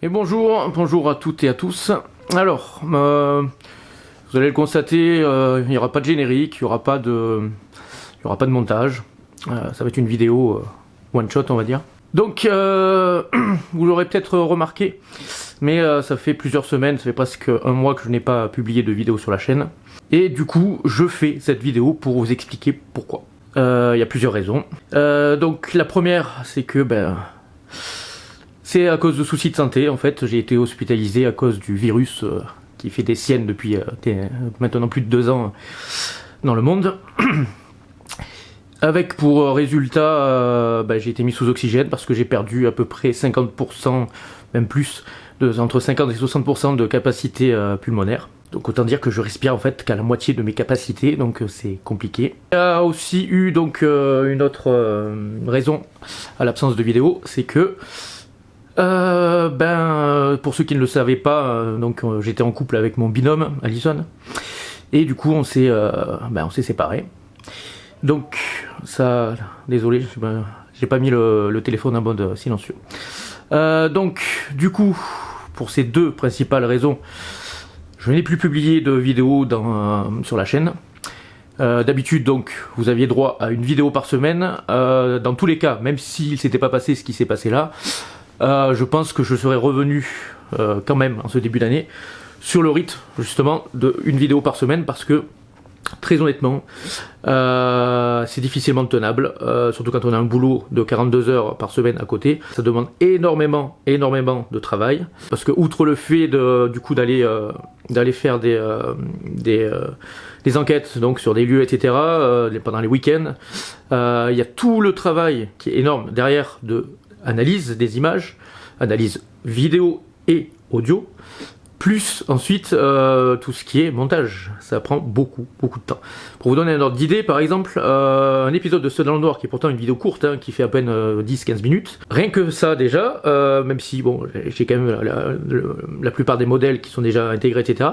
Et bonjour à toutes et à tous. Alors, vous allez le constater, il n'y aura pas de générique, il n'y aura pas de montage. Ça va être une vidéo one shot, on va dire. Donc, vous l'aurez peut-être remarqué, mais ça fait plusieurs semaines, ça fait presque un mois que je n'ai pas publié de vidéo sur la chaîne. Et du coup, je fais cette vidéo pour vous expliquer pourquoi. Il y a plusieurs raisons. Donc, la première, c'est que c'est à cause de soucis de santé. En fait, j'ai été hospitalisé à cause du virus qui fait des siennes depuis maintenant plus de 2 ans dans le monde. Avec pour résultat, j'ai été mis sous oxygène parce que j'ai perdu à peu près 50%, même plus, entre 50 et 60% de capacité pulmonaire. Donc autant dire que je respire en fait qu'à la moitié de mes capacités, donc c'est compliqué. Il y a aussi eu donc une autre raison à l'absence de vidéo, c'est que pour ceux qui ne le savaient pas, j'étais en couple avec mon binôme Alison, et du coup on s'est séparés. Donc ça, désolé, j'ai pas mis le téléphone en mode silencieux. Donc du coup, pour ces deux principales raisons, je n'ai plus publié de vidéo sur la chaîne. D'habitude, donc, vous aviez droit à une vidéo par semaine. Dans tous les cas, même s'il ne s'était pas passé ce qui s'est passé là, je pense que je serais revenu quand même en ce début d'année sur le rythme justement d'une vidéo par semaine, parce que très honnêtement c'est difficilement tenable, surtout quand on a un boulot de 42 heures par semaine à côté. Ça demande énormément de travail, parce que outre le fait d'aller faire des enquêtes donc sur des lieux, etc., pendant les week-ends, il y a tout le travail qui est énorme derrière de analyse des images, analyse vidéo et audio, plus ensuite tout ce qui est montage. Ça prend beaucoup de temps. Pour vous donner un ordre d'idée, par exemple, un épisode de Seul dans le Noir, qui est pourtant une vidéo courte, qui fait à peine 10-15 minutes, rien que ça déjà, même si bon, j'ai quand même la plupart des modèles qui sont déjà intégrés, etc.,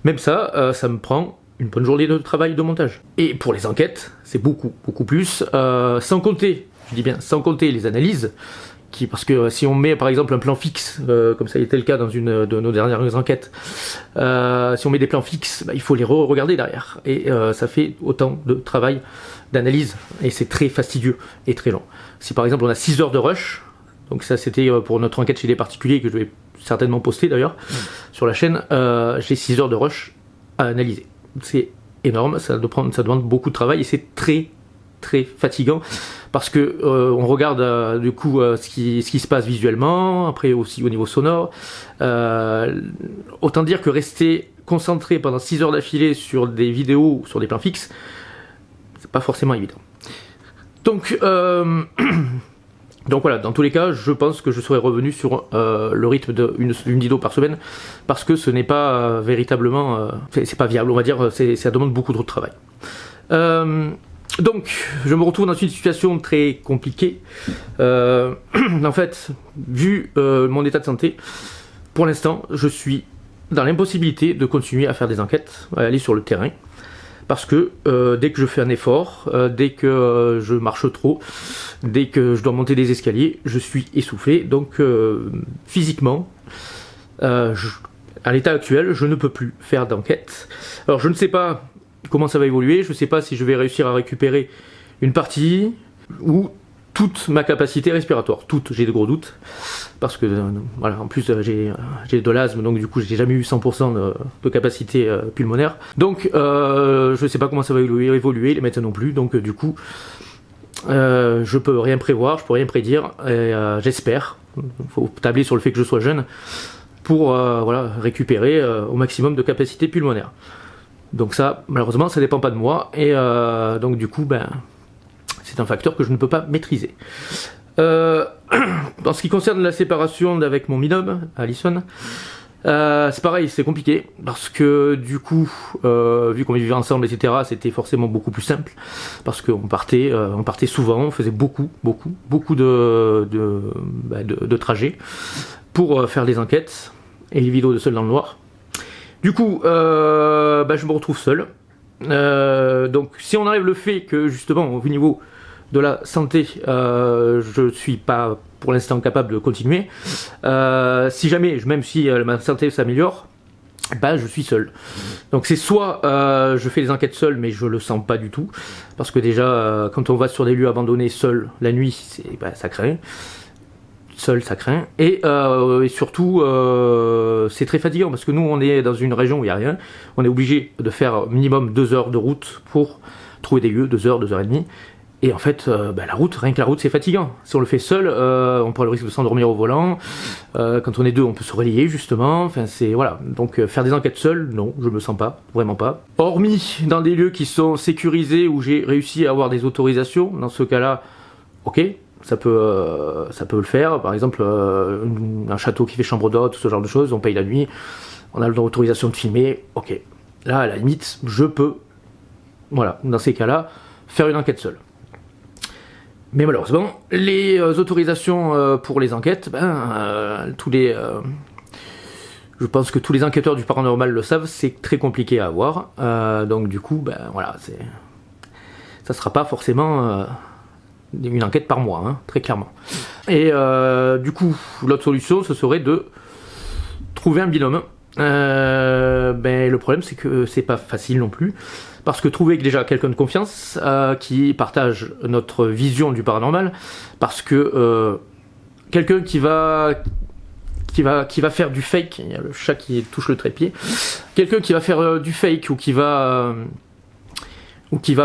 même ça, ça me prend une bonne journée de travail de montage. Et pour les enquêtes, c'est beaucoup plus, sans compter, je dis bien sans compter les analyses, parce que si on met par exemple un plan fixe, comme ça a été le cas dans une de nos dernières enquêtes, si on met des plans fixes, il faut les re-regarder derrière, et ça fait autant de travail d'analyse, et c'est très fastidieux et très long. Si par exemple on a 6 heures de rush, donc ça c'était pour notre enquête chez les particuliers, que je vais certainement poster d'ailleurs sur la chaîne, j'ai 6 heures de rush à analyser. C'est énorme, ça demande beaucoup de travail, et c'est très fatigant, parce que on regarde du coup ce qui se passe visuellement, après aussi au niveau sonore. Autant dire que rester concentré pendant 6 heures d'affilée sur des vidéos ou sur des plans fixes, c'est pas forcément évident. Donc voilà, dans tous les cas, je pense que je serai revenu sur le rythme d'une vidéo par semaine, parce que ce n'est pas véritablement, c'est pas viable, on va dire, ça demande beaucoup trop de travail. Donc, je me retrouve dans une situation très compliquée. En fait, vu mon état de santé, pour l'instant, je suis dans l'impossibilité de continuer à faire des enquêtes, à aller sur le terrain, parce que dès que je fais un effort, dès que je marche trop, dès que je dois monter des escaliers, je suis essoufflé. Donc, physiquement, à l'état actuel, je ne peux plus faire d'enquête. Alors, je ne sais pas comment ça va évoluer, je ne sais pas si je vais réussir à récupérer une partie ou toute ma capacité respiratoire. J'ai de gros doutes, parce que voilà, en plus j'ai de l'asthme, donc du coup j'ai jamais eu 100% de capacité pulmonaire. Donc je ne sais pas comment ça va évoluer, les médecins non plus, donc du coup je peux rien prévoir, je peux rien prédire, et j'espère, il faut tabler sur le fait que je sois jeune pour récupérer au maximum de capacité pulmonaire. Donc ça, malheureusement, ça dépend pas de moi, et donc du coup, c'est un facteur que je ne peux pas maîtriser. En ce qui concerne la séparation avec mon binôme, Alison, c'est pareil, c'est compliqué, parce que du coup, vu qu'on vivait ensemble, etc., c'était forcément beaucoup plus simple, parce qu'on partait souvent, on faisait beaucoup de trajets pour faire les enquêtes et les vidéos de Seul dans le Noir. Du coup, je me retrouve seul. Donc, si on enlève le fait que, justement, au niveau de la santé, je suis pas pour l'instant capable de continuer. Si jamais, même si ma santé s'améliore, ben, je suis seul. Donc c'est soit je fais les enquêtes seul, mais je le sens pas du tout, parce que déjà quand on va sur des lieux abandonnés seul la nuit, ça craint. Seul, ça craint. Et surtout, c'est très fatigant, parce que nous, on est dans une région où il n'y a rien. On est obligé de faire minimum 2 heures de route pour trouver des lieux, 2 heures, 2 heures et demie. Et en fait, la route, rien que la route, c'est fatigant. Si on le fait seul, on prend le risque de s'endormir au volant. Quand on est 2, on peut se relayer, justement. Enfin, c'est, voilà. Donc, faire des enquêtes seul, non, je me sens pas, vraiment pas. Hormis dans des lieux qui sont sécurisés, où j'ai réussi à avoir des autorisations, dans ce cas-là, ok, ça peut le faire. Par exemple, un château qui fait chambre d'hôte, ce genre de choses, on paye la nuit, on a l'autorisation de filmer, ok. Là, à la limite, je peux, voilà, dans ces cas-là, faire une enquête seule. Mais malheureusement, les autorisations pour les enquêtes, je pense que tous les enquêteurs du paranormal le savent, c'est très compliqué à avoir. Donc du coup, voilà, ça sera pas forcément une enquête par mois, hein, très clairement. Et du coup, l'autre solution, ce serait de trouver un binôme. Le problème, c'est que c'est pas facile non plus, parce que trouver déjà quelqu'un de confiance qui partage notre vision du paranormal, parce que quelqu'un qui va faire du fake, il y a le chat qui touche le trépied, quelqu'un qui va faire du fake ou qui va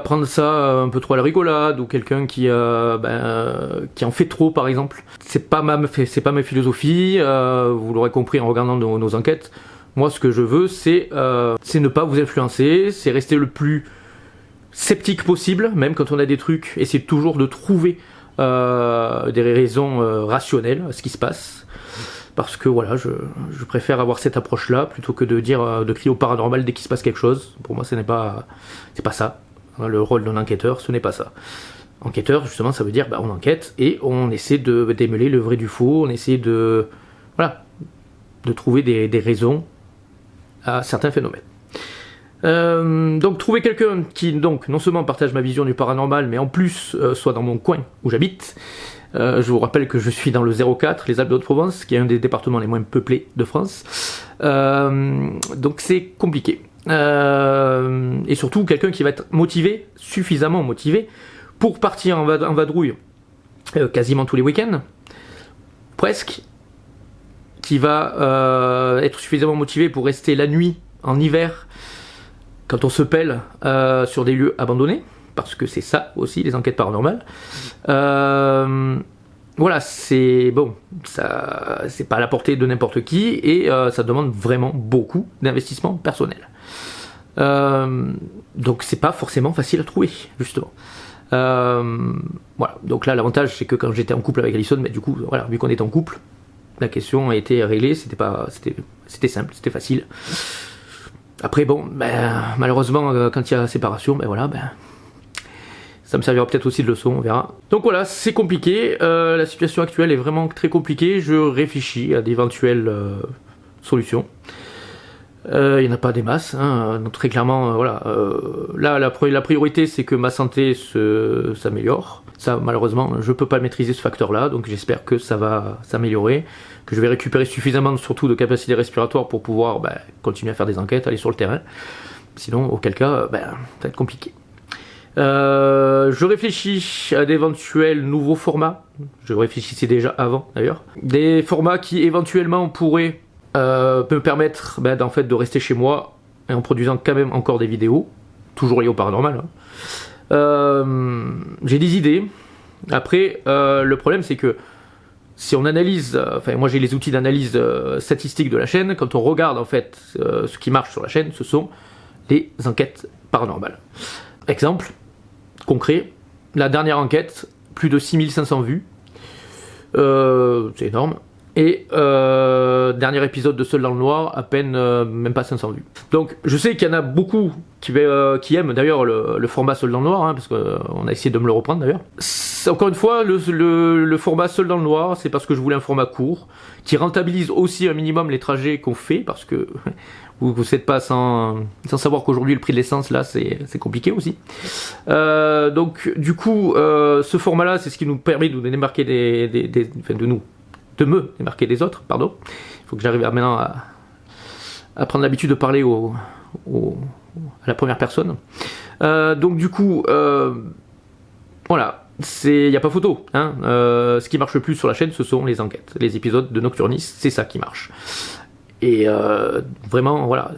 prendre ça un peu trop à la rigolade, ou quelqu'un qui en fait trop, par exemple. C'est pas ma philosophie, vous l'aurez compris en regardant nos enquêtes. Moi, ce que je veux, c'est ne pas vous influencer, c'est rester le plus sceptique possible, même quand on a des trucs, essayer toujours de trouver des raisons rationnelles à ce qui se passe. Parce que voilà, je préfère avoir cette approche-là, plutôt que de crier au paranormal dès qu'il se passe quelque chose. Pour moi, c'est pas ça. Le rôle d'un enquêteur, ce n'est pas ça. Enquêteur, justement, ça veut dire on enquête et on essaie de démêler le vrai du faux, on essaie de trouver des raisons à certains phénomènes. Donc trouver quelqu'un qui donc non seulement partage ma vision du paranormal, mais en plus soit dans mon coin où j'habite. Je vous rappelle que je suis dans le 04, les Alpes de Haute-Provence, qui est un des départements les moins peuplés de France. Donc c'est compliqué. Et surtout quelqu'un qui va être motivé, suffisamment motivé, pour partir en vadrouille quasiment tous les week-ends, presque, qui va être suffisamment motivé pour rester la nuit, en hiver, quand on se pèle sur des lieux abandonnés, parce que c'est ça aussi les enquêtes paranormales. Voilà, c'est pas à la portée de n'importe qui, et ça demande vraiment beaucoup d'investissement personnel. Donc c'est pas forcément facile à trouver, justement. Voilà, donc là l'avantage c'est que quand j'étais en couple avec Alison, mais du coup voilà, vu qu'on est en couple, la question a été réglée, c'était simple, c'était facile. Après malheureusement quand il y a séparation, ça me servira peut-être aussi de leçon, on verra. Donc voilà, c'est compliqué, la situation actuelle est vraiment très compliquée, je réfléchis à d'éventuelles solutions. Il n'y en a pas des masses, hein, donc très clairement, là la priorité c'est que ma santé s'améliore. Ça malheureusement je peux pas maîtriser ce facteur là, donc j'espère que ça va s'améliorer, que je vais récupérer suffisamment surtout de capacité respiratoire pour pouvoir continuer à faire des enquêtes, aller sur le terrain. Sinon auquel cas ça va être compliqué. Je réfléchis à d'éventuels nouveaux formats, je réfléchissais déjà avant d'ailleurs, des formats qui éventuellement pourraient me permettre de rester chez moi et en produisant quand même encore des vidéos, toujours liées au paranormal. J'ai des idées. Après, le problème c'est que si on analyse, moi j'ai les outils d'analyse statistique de la chaîne, quand on regarde ce qui marche sur la chaîne, ce sont les enquêtes paranormales. Exemple concret, la dernière enquête, plus de 6500 vues, c'est énorme. Et dernier épisode de Seul dans le Noir, à peine, même pas 500 vues. Donc je sais qu'il y en a beaucoup qui aiment d'ailleurs le format Seul dans le Noir, hein, parce qu'on a essayé de me le reprendre d'ailleurs. Encore une fois, le format Seul dans le Noir, c'est parce que je voulais un format court, qui rentabilise aussi un minimum les trajets qu'on fait, parce que vous n'êtes pas sans savoir qu'aujourd'hui le prix de l'essence là c'est compliqué aussi. Donc du coup ce format là c'est ce qui nous permet de nous démarquer de me démarquer des autres, pardon. Il faut que j'arrive maintenant à prendre l'habitude de parler à la première personne. Donc du coup voilà, il n'y a pas photo, hein. Ce qui marche le plus sur la chaîne, ce sont les enquêtes, les épisodes de Nocturnis, c'est ça qui marche. Et vraiment, voilà,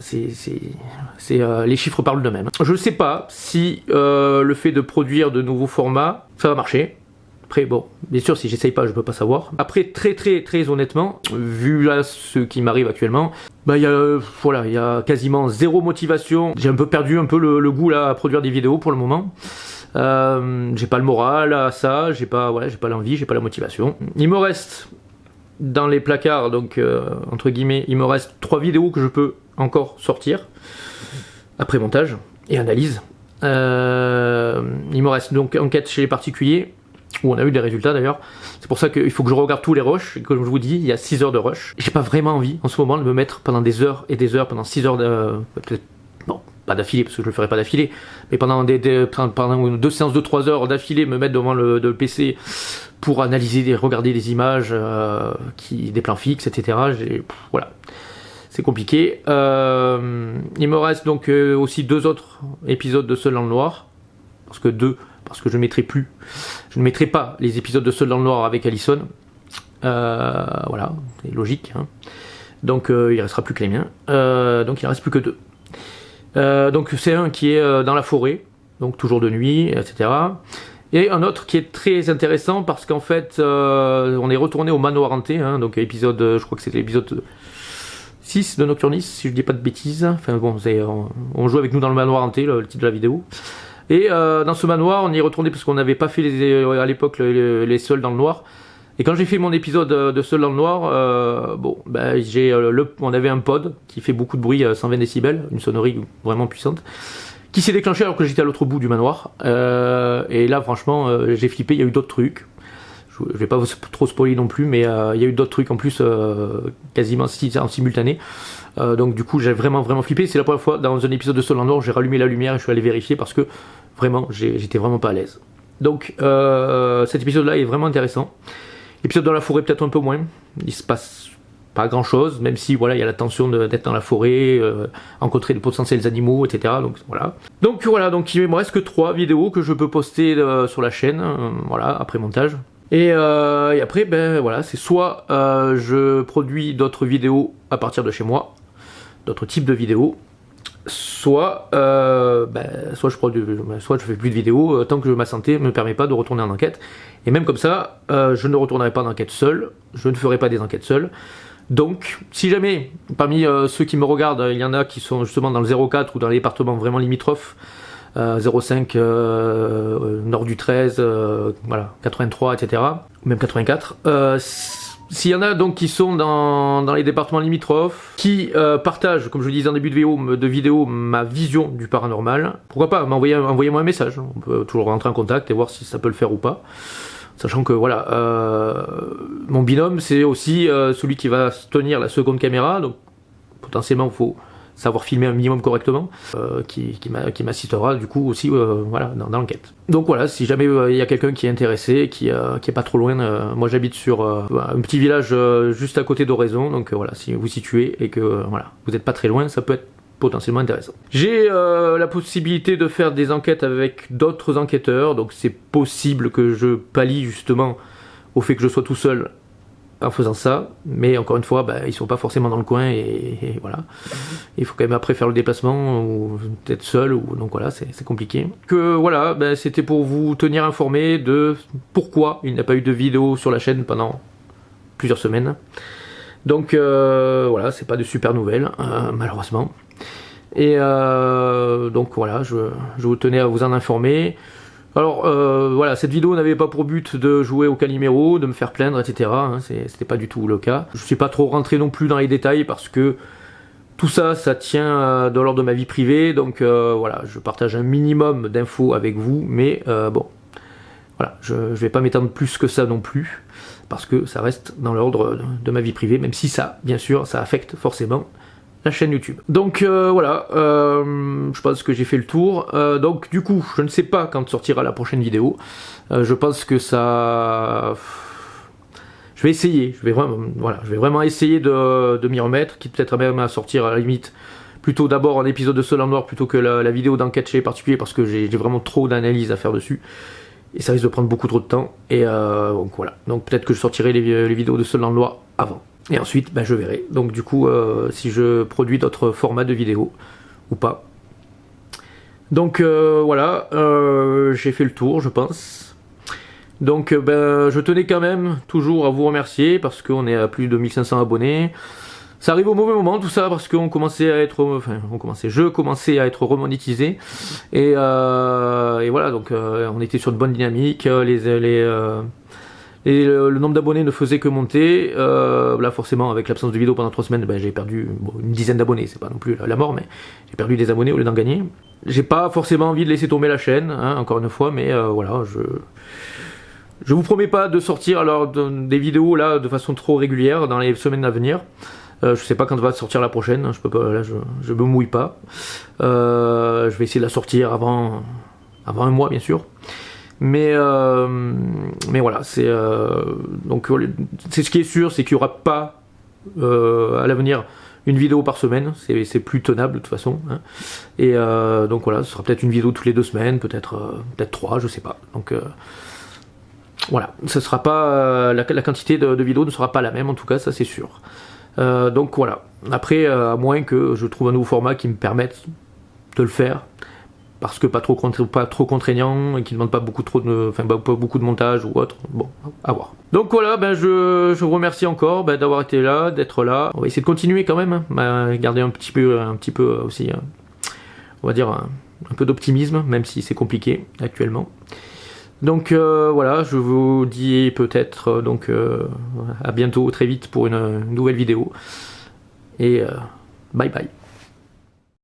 les chiffres parlent d'eux-mêmes. Je ne sais pas si le fait de produire de nouveaux formats, ça va marcher. Après, bon, bien sûr, si j'essaye pas, je peux pas savoir. Après, très honnêtement, vu là ce qui m'arrive actuellement, bah il y a quasiment zéro motivation. J'ai un peu perdu le goût là à produire des vidéos pour le moment. J'ai pas le moral à ça, j'ai pas l'envie, j'ai pas la motivation. Il me reste dans les placards, donc entre guillemets, il me reste 3 vidéos que je peux encore sortir après montage et analyse. Il me reste donc enquête chez les particuliers, où on a eu des résultats d'ailleurs. C'est pour ça qu'il faut que je regarde tous les rushs, et comme je vous dis, il y a 6 heures de rush. J'ai pas vraiment envie en ce moment de me mettre pendant des heures et des heures, pendant 6 heures peut-être, bon, pas d'affilée, parce que je le ferai pas d'affilée, mais pendant 2 séances de 3 heures d'affilée, me mettre devant le PC pour analyser, regarder des images, des plans fixes, etc. Voilà, c'est compliqué. Il me reste donc aussi 2 autres épisodes de Seul dans le Noir, parce que je ne mettrai pas les épisodes de Seul dans le Noir avec Alison. Voilà, c'est logique, hein. Donc il restera plus que les miens. Donc il ne reste plus que 2. Donc c'est un qui est dans la forêt, donc toujours de nuit, etc. Et un autre qui est très intéressant parce qu'en fait on est retourné au manoir hanté, hein, donc épisode, je crois que c'était l'épisode 6 de Nocturnis, si je dis pas de bêtises. Enfin bon, on joue avec nous dans le manoir hanté, le titre de la vidéo. Et dans ce manoir, on y est retourné parce qu'on n'avait pas fait à l'époque les Seuls dans le Noir. Et quand j'ai fait mon épisode de Seul dans le Noir, on avait un pod qui fait beaucoup de bruit, 120 décibels, une sonnerie vraiment puissante, qui s'est déclenché alors que j'étais à l'autre bout du manoir. Et là, franchement, j'ai flippé, il y a eu d'autres trucs. Je vais pas vous trop spoiler non plus, mais il y a eu d'autres trucs en plus, quasiment en simultané. Donc du coup, j'ai vraiment flippé. C'est la première fois dans un épisode de Seul dans le Noir, j'ai rallumé la lumière et je suis allé vérifier parce que vraiment, j'étais vraiment pas à l'aise. Donc cet épisode-là est vraiment intéressant. L'épisode dans la forêt peut-être un peu moins. Il se passe pas grand-chose, même si voilà, il y a la tension d'être dans la forêt, rencontrer de potentiels animaux, etc. Donc voilà. Donc il me reste que 3 vidéos que je peux poster sur la chaîne, voilà, après montage. Et après, ben voilà, c'est soit je produis d'autres vidéos à partir de chez moi, d'autres types de vidéos, soit je fais plus de vidéos tant que ma santé ne me permet pas de retourner en enquête. Et même comme ça, je ne retournerai pas en enquête seul, je ne ferai pas des enquêtes seul. Donc, si jamais, parmi ceux qui me regardent, il y en a qui sont justement dans le 04 ou dans les départements vraiment limitrophes, 05 nord du 13, voilà, 83, etc. Même 84. S'il y en a donc qui sont dans les départements limitrophes, qui partagent, comme je le disais en début de vidéo, ma vision du paranormal, pourquoi pas envoyez-moi un message. On peut toujours rentrer en contact et voir si ça peut le faire ou pas. Sachant que voilà, mon binôme c'est aussi celui qui va tenir la seconde caméra, donc potentiellement il faut savoir filmer un minimum correctement, qui m'assistera du coup aussi voilà, dans l'enquête. Donc voilà, si jamais il y a quelqu'un qui est intéressé, qui est pas trop loin, moi j'habite sur un petit village juste à côté d'Oraison, donc voilà, si vous situez et que voilà, vous n'êtes pas très loin, ça peut être potentiellement intéressant. J'ai la possibilité de faire des enquêtes avec d'autres enquêteurs, donc c'est possible que je pallie justement au fait que je sois tout seul en faisant ça, mais encore une fois, ils sont pas forcément dans le coin et voilà. Il faut quand même après faire le déplacement ou peut-être seul, donc voilà, c'est compliqué. Que voilà, c'était pour vous tenir informé de pourquoi il n'y a pas eu de vidéo sur la chaîne pendant plusieurs semaines. Donc voilà, c'est pas de super nouvelles, malheureusement. Et donc voilà, je vous tenais à vous en informer. Alors voilà, cette vidéo n'avait pas pour but de jouer au Calimero, de me faire plaindre, etc. Hein, c'était pas du tout le cas. Je suis pas trop rentré non plus dans les détails parce que tout ça, ça tient de l'ordre de ma vie privée, donc voilà, je partage un minimum d'infos avec vous, mais bon, voilà, je vais pas m'étendre plus que ça non plus, parce que ça reste dans l'ordre de ma vie privée, même si ça, bien sûr, ça affecte forcément la chaîne YouTube. Donc voilà, je pense que j'ai fait le tour. Donc du coup, je ne sais pas quand sortira la prochaine vidéo. Je pense que ça... Je vais essayer, je vais vraiment essayer de m'y remettre, quitte peut-être même à sortir à la limite plutôt d'abord un épisode de Seul en Noir plutôt que la vidéo d'enquête chez les particuliers, parce que j'ai vraiment trop d'analyses à faire dessus. Et ça risque de prendre beaucoup trop de temps. Et donc voilà, donc peut-être que je sortirai les vidéos de Seul en Noir avant. Et ensuite, ben, je verrai. Donc du coup, si je produis d'autres formats de vidéos ou pas. Donc voilà, j'ai fait le tour, je pense. Donc ben, je tenais quand même toujours à vous remercier parce qu'on est à plus de 1500 abonnés. Ça arrive au mauvais moment tout ça parce qu'on commençait à être, je commençais à être remonétisé et voilà, donc on était sur de bonnes dynamiques. Le nombre d'abonnés ne faisait que monter. Là forcément avec l'absence de vidéo pendant 3 semaines, ben, j'ai perdu une dizaine d'abonnés, c'est pas non plus la mort, mais j'ai perdu des abonnés au lieu d'en gagner. J'ai pas forcément envie de laisser tomber la chaîne, hein, encore une fois, mais voilà, je vous promets pas de sortir des vidéos là de façon trop régulière dans les semaines à venir. Je sais pas quand va sortir la prochaine, je peux pas, là je me mouille pas. Je vais essayer de la sortir avant un mois bien sûr. Mais voilà, donc c'est ce qui est sûr, c'est qu'il n'y aura pas à l'avenir une vidéo par semaine, c'est plus tenable de toute façon. Hein. Et donc voilà, ce sera peut-être une vidéo toutes les 2 semaines, peut-être 3, je sais pas. Donc voilà, ce sera pas la quantité de vidéos ne sera pas la même en tout cas, ça c'est sûr. Donc voilà. Après, à moins que je trouve un nouveau format qui me permette de le faire, parce que pas trop contraignant et qui ne demande pas beaucoup de montage ou autre. Bon, à voir. Donc voilà, ben je vous remercie encore d'avoir été là, d'être là. On va essayer de continuer quand même, hein, garder un petit peu aussi, on va dire un peu d'optimisme, même si c'est compliqué actuellement. Donc voilà, je vous dis peut-être à bientôt, très vite pour une nouvelle vidéo. Et bye bye.